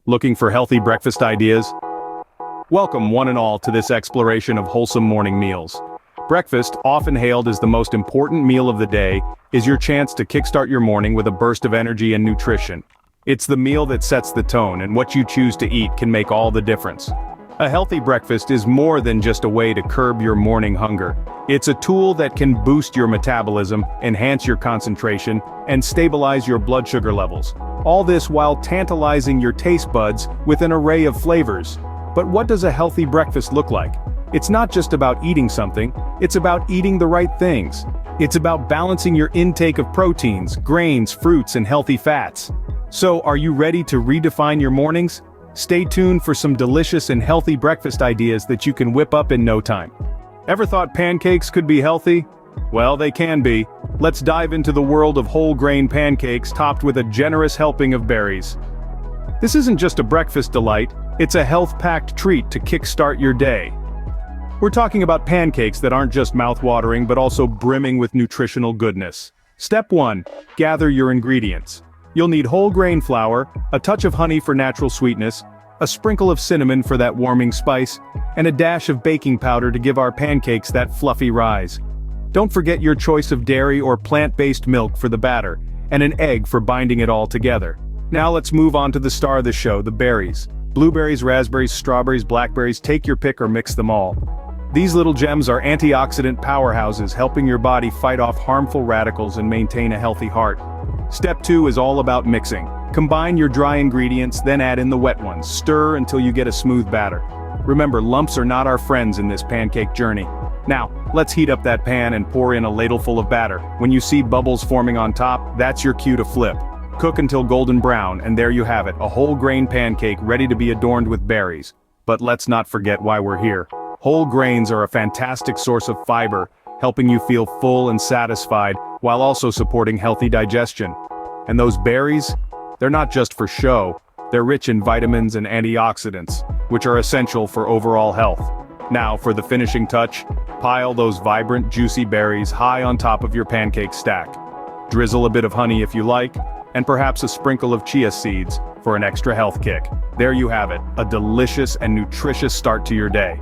Looking for healthy breakfast ideas? Welcome one and all to this exploration of wholesome morning meals. Breakfast, often hailed as the most important meal of the day, is your chance to kickstart your morning with a burst of energy and nutrition. It's the meal that sets the tone, and what you choose to eat can make all the difference. A healthy breakfast is more than just a way to curb your morning hunger. It's a tool that can boost your metabolism, enhance your concentration, and stabilize your blood sugar levels. All this while tantalizing your taste buds with an array of flavors. But what does a healthy breakfast look like? It's not just about eating something, it's about eating the right things. It's about balancing your intake of proteins, grains, fruits, and healthy fats. So, are you ready to redefine your mornings? Stay tuned for some delicious and healthy breakfast ideas that you can whip up in no time. Ever thought pancakes could be healthy? Well, they can be. Let's dive into the world of whole grain pancakes topped with a generous helping of berries. This isn't just a breakfast delight, it's a health-packed treat to kickstart your day. We're talking about pancakes that aren't just mouth-watering but also brimming with nutritional goodness. Step 1. Gather your ingredients. You'll need whole grain flour, a touch of honey for natural sweetness, a sprinkle of cinnamon for that warming spice, and a dash of baking powder to give our pancakes that fluffy rise. Don't forget your choice of dairy or plant-based milk for the batter, and an egg for binding it all together. Now let's move on to the star of the show, the berries. Blueberries, raspberries, strawberries, blackberries, take your pick or mix them all. These little gems are antioxidant powerhouses helping your body fight off harmful radicals and maintain a healthy heart. Step 2 is all about mixing. Combine your dry ingredients, then add in the wet ones. Stir until you get a smooth batter. Remember, lumps are not our friends in this pancake journey. Now, let's heat up that pan and pour in a ladleful of batter. When you see bubbles forming on top, that's your cue to flip. Cook until golden brown, and there you have it, a whole grain pancake ready to be adorned with berries. But let's not forget why we're here. Whole grains are a fantastic source of fiber, helping you feel full and satisfied, while also supporting healthy digestion. And those berries? They're not just for show, they're rich in vitamins and antioxidants, which are essential for overall health. Now, for the finishing touch, pile those vibrant, juicy berries high on top of your pancake stack. Drizzle a bit of honey if you like, and perhaps a sprinkle of chia seeds for an extra health kick. There you have it, a delicious and nutritious start to your day.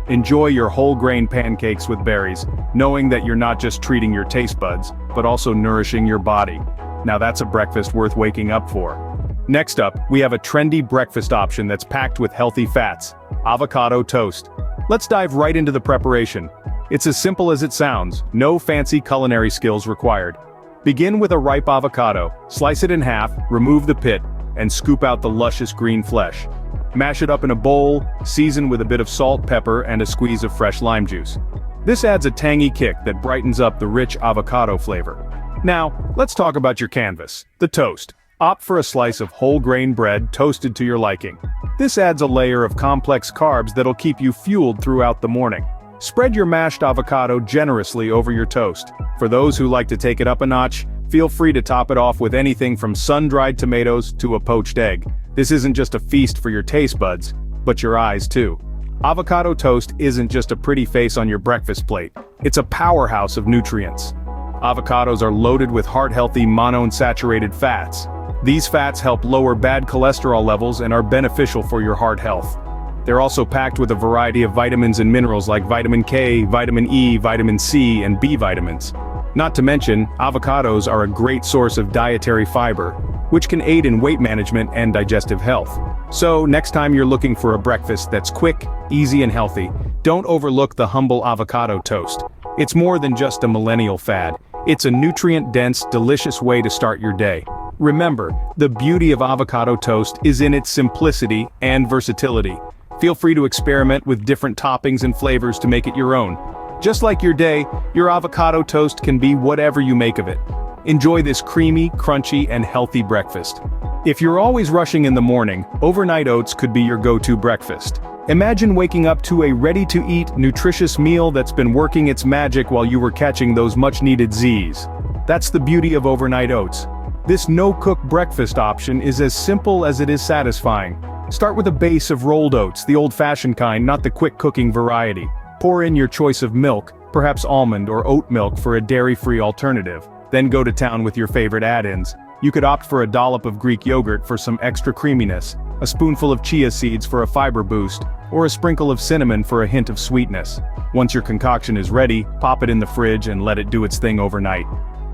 Enjoy your whole grain pancakes with berries, knowing that you're not just treating your taste buds, but also nourishing your body. Now that's a breakfast worth waking up for. Next up, we have a trendy breakfast option that's packed with healthy fats: avocado toast. Let's dive right into the preparation. It's as simple as it sounds, no fancy culinary skills required. Begin with a ripe avocado, slice it in half, remove the pit, and scoop out the luscious green flesh. Mash it up in a bowl, season with a bit of salt, pepper, and a squeeze of fresh lime juice. This adds a tangy kick that brightens up the rich avocado flavor. Now, let's talk about your canvas, the toast. Opt for a slice of whole grain bread toasted to your liking. This adds a layer of complex carbs that'll keep you fueled throughout the morning. Spread your mashed avocado generously over your toast. For those who like to take it up a notch, feel free to top it off with anything from sun-dried tomatoes to a poached egg. This isn't just a feast for your taste buds, but your eyes too. Avocado toast isn't just a pretty face on your breakfast plate, it's a powerhouse of nutrients. Avocados are loaded with heart-healthy monounsaturated fats. These fats help lower bad cholesterol levels and are beneficial for your heart health. They're also packed with a variety of vitamins and minerals like vitamin K, vitamin E, vitamin C, and B vitamins. Not to mention, avocados are a great source of dietary fiber, which can aid in weight management and digestive health. So, next time you're looking for a breakfast that's quick, easy, and healthy, don't overlook the humble avocado toast. It's more than just a millennial fad. It's a nutrient-dense, delicious way to start your day. Remember, the beauty of avocado toast is in its simplicity and versatility. Feel free to experiment with different toppings and flavors to make it your own. Just like your day, your avocado toast can be whatever you make of it. Enjoy this creamy, crunchy, and healthy breakfast. If you're always rushing in the morning, overnight oats could be your go-to breakfast. Imagine waking up to a ready-to-eat, nutritious meal that's been working its magic while you were catching those much-needed Z's. That's the beauty of overnight oats. This no-cook breakfast option is as simple as it is satisfying. Start with a base of rolled oats, the old-fashioned kind, not the quick-cooking variety. Pour in your choice of milk, perhaps almond or oat milk for a dairy-free alternative. Then go to town with your favorite add-ins. You could opt for a dollop of Greek yogurt for some extra creaminess. a spoonful of chia seeds for a fiber boost, or a sprinkle of cinnamon for a hint of sweetness. Once your concoction is ready, pop it in the fridge and let it do its thing overnight.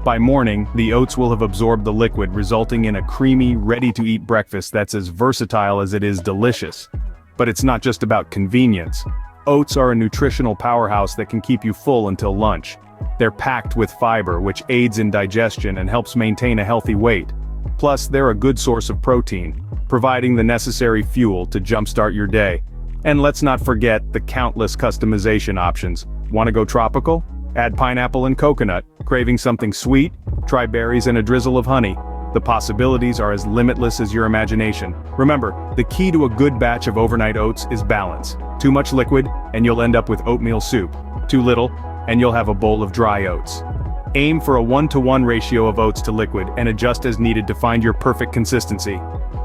By morning, the oats will have absorbed the liquid, resulting in a creamy, ready-to-eat breakfast that's as versatile as it is delicious. But it's not just about convenience. Oats are a nutritional powerhouse that can keep you full until lunch. They're packed with fiber, which aids in digestion and helps maintain a healthy weight. Plus, they're a good source of protein, providing the necessary fuel to jumpstart your day. And let's not forget the countless customization options. Want to go tropical? Add pineapple and coconut. Craving something sweet? Try berries and a drizzle of honey. The possibilities are as limitless as your imagination. Remember, the key to a good batch of overnight oats is balance. Too much liquid, and you'll end up with oatmeal soup. Too little, and you'll have a bowl of dry oats. Aim for a 1-to-1 ratio of oats to liquid and adjust as needed to find your perfect consistency.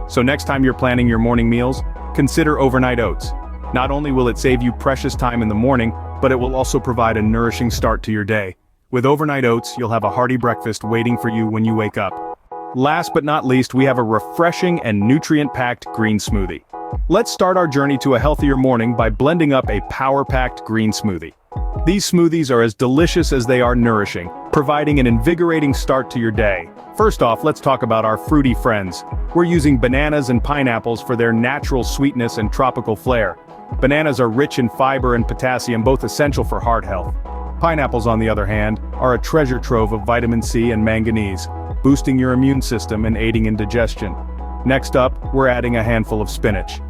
So next time you're planning your morning meals, consider overnight oats. Not only will it save you precious time in the morning, but it will also provide a nourishing start to your day. With overnight oats, you'll have a hearty breakfast waiting for you when you wake up. Last but not least, we have a refreshing and nutrient-packed green smoothie. Let's start our journey to a healthier morning by blending up a power-packed green smoothie. These smoothies are as delicious as they are nourishing, providing an invigorating start to your day. First off, let's talk about our fruity friends. We're using bananas and pineapples for their natural sweetness and tropical flair. Bananas are rich in fiber and potassium, both essential for heart health. Pineapples, on the other hand, are a treasure trove of vitamin C and manganese, boosting your immune system and aiding in digestion. Next up, we're adding a handful of spinach.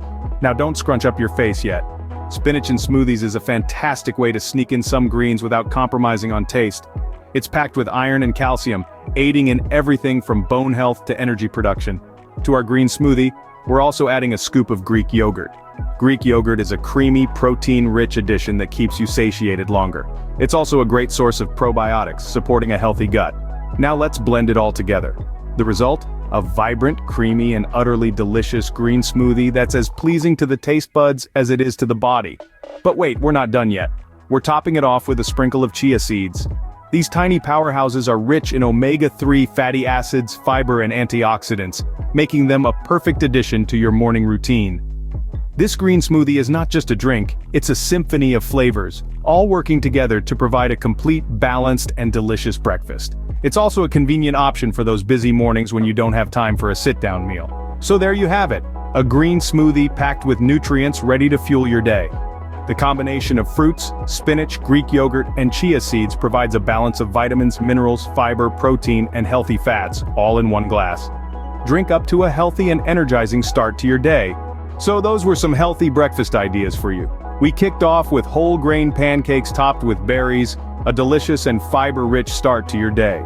Now don't scrunch up your face yet. Spinach in smoothies is a fantastic way to sneak in some greens without compromising on taste. It's packed with iron and calcium, aiding in everything from bone health to energy production. To our green smoothie, we're also adding a scoop of Greek yogurt. Greek yogurt is a creamy, protein-rich addition that keeps you satiated longer. It's also a great source of probiotics, supporting a healthy gut. Now let's blend it all together. The result? A vibrant, creamy, and utterly delicious green smoothie that's as pleasing to the taste buds as it is to the body. But wait, we're not done yet. We're topping it off with a sprinkle of chia seeds. These tiny powerhouses are rich in omega-3 fatty acids, fiber, and antioxidants, making them a perfect addition to your morning routine. This green smoothie is not just a drink, it's a symphony of flavors, all working together to provide a complete, balanced, and delicious breakfast. It's also a convenient option for those busy mornings when you don't have time for a sit-down meal. So there you have it, a green smoothie packed with nutrients ready to fuel your day. The combination of fruits, spinach, Greek yogurt, and chia seeds provides a balance of vitamins, minerals, fiber, protein, and healthy fats, all in one glass. Drink up to a healthy and energizing start to your day. So those were some healthy breakfast ideas for you. We kicked off with whole grain pancakes topped with berries, a delicious and fiber-rich start to your day.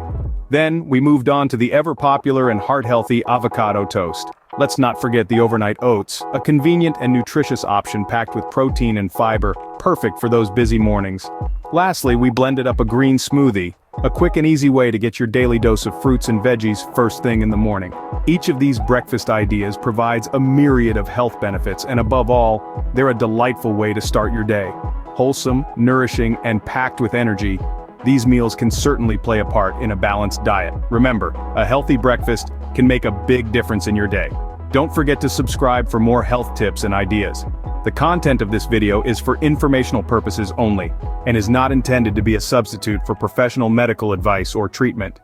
Then, we moved on to the ever-popular and heart-healthy avocado toast. Let's not forget the overnight oats, a convenient and nutritious option packed with protein and fiber, perfect for those busy mornings. Lastly, we blended up a green smoothie, a quick and easy way to get your daily dose of fruits and veggies first thing in the morning. Each of these breakfast ideas provides a myriad of health benefits, and above all, they're a delightful way to start your day. Wholesome, nourishing, and packed with energy, these meals can certainly play a part in a balanced diet. Remember, a healthy breakfast can make a big difference in your day. Don't forget to subscribe for more health tips and ideas. The content of this video is for informational purposes only, and is not intended to be a substitute for professional medical advice or treatment.